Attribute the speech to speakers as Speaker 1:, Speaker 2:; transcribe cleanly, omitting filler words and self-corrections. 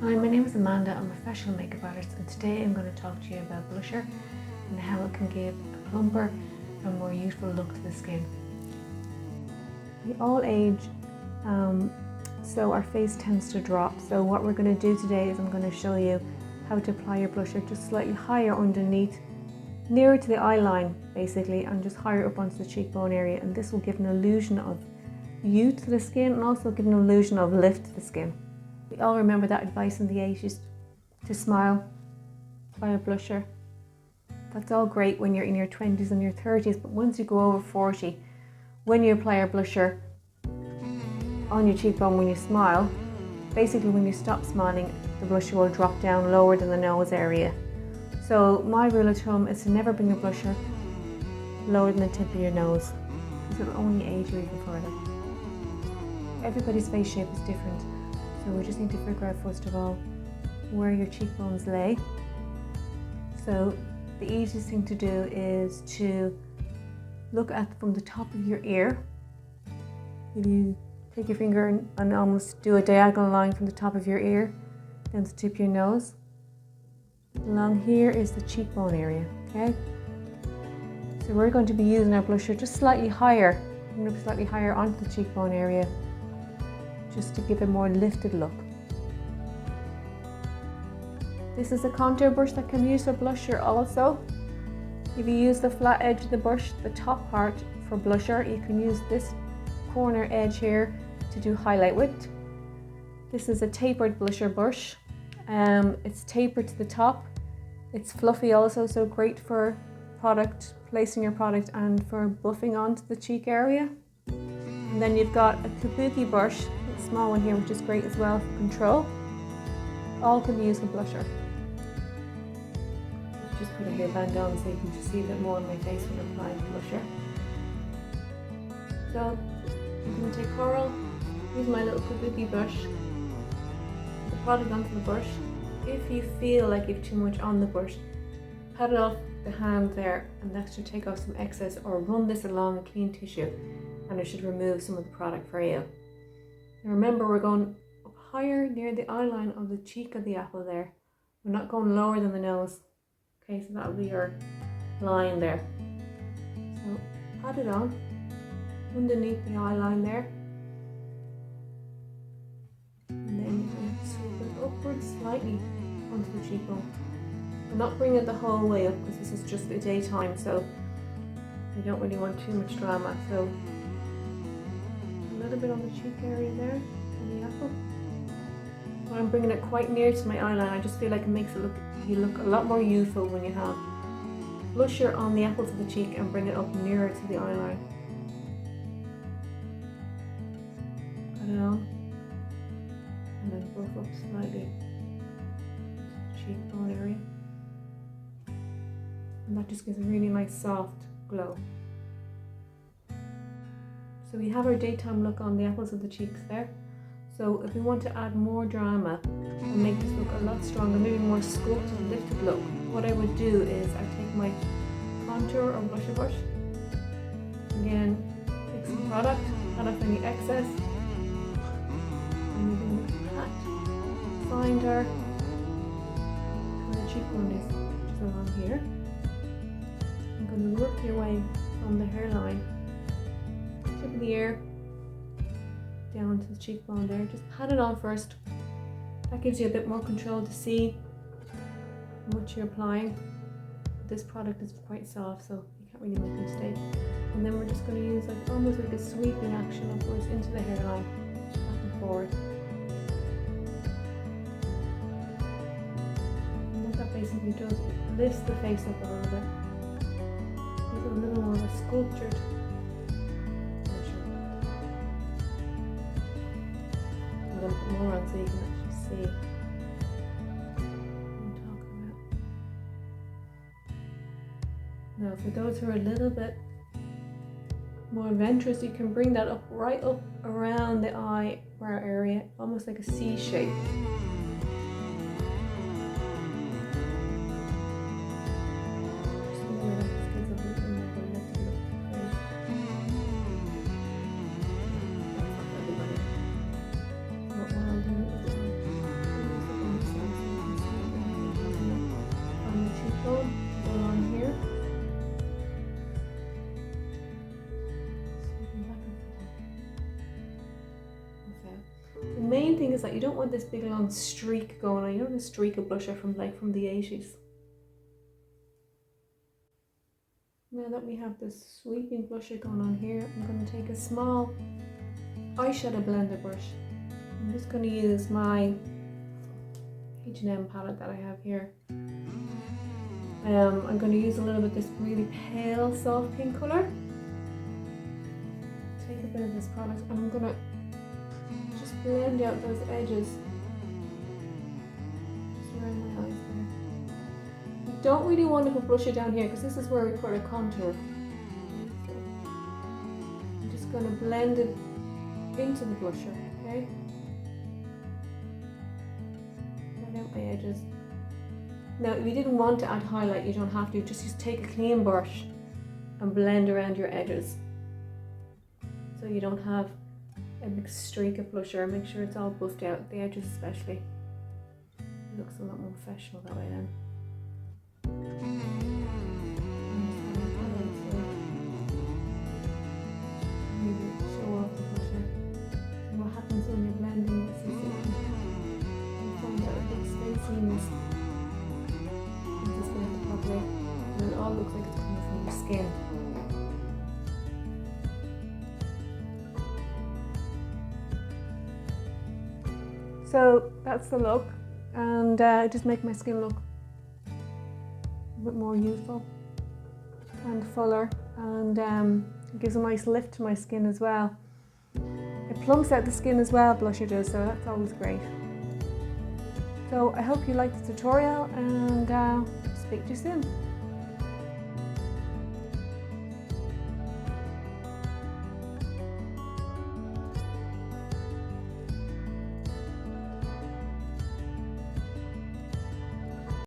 Speaker 1: Hi, my name is Amanda. I'm a professional makeup artist, and today I'm going to talk to you about blusher and how it can give a plumper and more youthful look to the skin. We all age, so our face tends to drop. So what we're going to do today is I'm going to show you how to apply your blusher just slightly higher underneath, nearer to the eye line basically, and just higher up onto the cheekbone area, and this will give an illusion of youth to the skin and also give an illusion of lift to the skin. We all remember that advice in the 80s to smile, apply a blusher. That's all great when you're in your 20s and your 30s, but once you go over 40, when you apply a blusher on your cheekbone when you smile, basically when you stop smiling, the blusher will drop down lower than the nose area. So my rule of thumb is to never bring a blusher lower than the tip of your nose, because it'll only age you even further. Everybody's face shape is different. So we just need to figure out first of all where your cheekbones lay. So the easiest thing to do is to look at from the top of your ear. If you take your finger and almost do a diagonal line from the top of your ear down to the tip of your nose. Along here is the cheekbone area, okay? So we're going to be using our blusher just slightly higher, slightly higher onto the cheekbone area, just to give a more lifted look. This is a contour brush that can be used for blusher also. If you use the flat edge of the brush, the top part for blusher, you can use this corner edge here to do highlight with. This is a tapered blusher brush. It's tapered to the top. It's fluffy also, so great for placing your product and for buffing onto the cheek area. And then you've got a kabuki brush, a small one here, which is great as well for control. All can be used for blusher. Just put a hairband on so you can just see a bit more on my face when applying blusher. So I'm going to take coral, use my little kabuki brush, put the product onto the brush. If you feel like you've too much on the brush, pat it off the hand there, and that should take off some excess, or run this along a clean tissue and it should remove some of the product for you. Now remember, we're going up higher near the eye line of the cheek of the apple there. We're not going lower than the nose. Okay, so that'll be your line there. So pat it on underneath the eye line there. And then sweep it upwards slightly onto the cheekbone. I'm not bringing it the whole way up because this is just a daytime, so you don't really want too much drama. So a little bit on the cheek area there, on the apple. When I'm bringing it quite near to my eyeline, I just feel like it makes you look a lot more youthful when you have blusher on the apples of the cheek and bring it up nearer to the eyeline. Put it on, and then buff up slightly to the cheekbone area, and that just gives a really nice soft glow. So we have our daytime look on the apples of the cheeks there. So if we want to add more drama and make this look a lot stronger, maybe more sculpted, lifted look, what I would do is I take my contour or blusher brush, again, take some product, cut off any excess, and we're going to pat, find where the cheekbone is, which is along here. I'm going to work your way from the hairline, tip of the ear, down to the cheekbone there. Just pat it on first. That gives you a bit more control to see how much you're applying. This product is quite soft, so you can't really make a mistake. And then we're just going to use almost like a sweeping action upwards into the hairline, back and forward. And what that basically does, it lifts the face up a little bit. Gives it a little more of a sculptured. A little bit more on so you can actually see what I'm talking about. Now for those who are a little bit more adventurous, you can bring that up right up around the eyebrow area, almost like a C shape. thing is that you don't want this big long streak going on. You don't want a streak of blusher from the 80s. Now that we have this sweeping blusher going on here, I'm going to take a small eyeshadow blender brush. I'm just going to use my H&M palette that I have here. I'm going to use a little bit of this really pale soft pink colour. Take a bit of this product and I'm going to just blend out those edges just around my eyes there. You don't really want to put blusher down here because this is where we put our contour. So I'm just going to blend it into the blusher, okay? Blend out my edges. Now, if you didn't want to add highlight, you don't have to. Just take a clean brush and blend around your edges so you don't have a big streak of blusher. Make sure it's all buffed out, the edges especially. It looks a lot more professional that way then. Maybe show off the blusher. And what happens when you're blending this is that you find out a big spaciness. And it all looks like it's coming from your skin. So that's the look, and just make my skin look a bit more youthful and fuller, and it gives a nice lift to my skin as well. It plumps out the skin as well, blusher does, so that's always great. So I hope you liked the tutorial, and speak to you soon.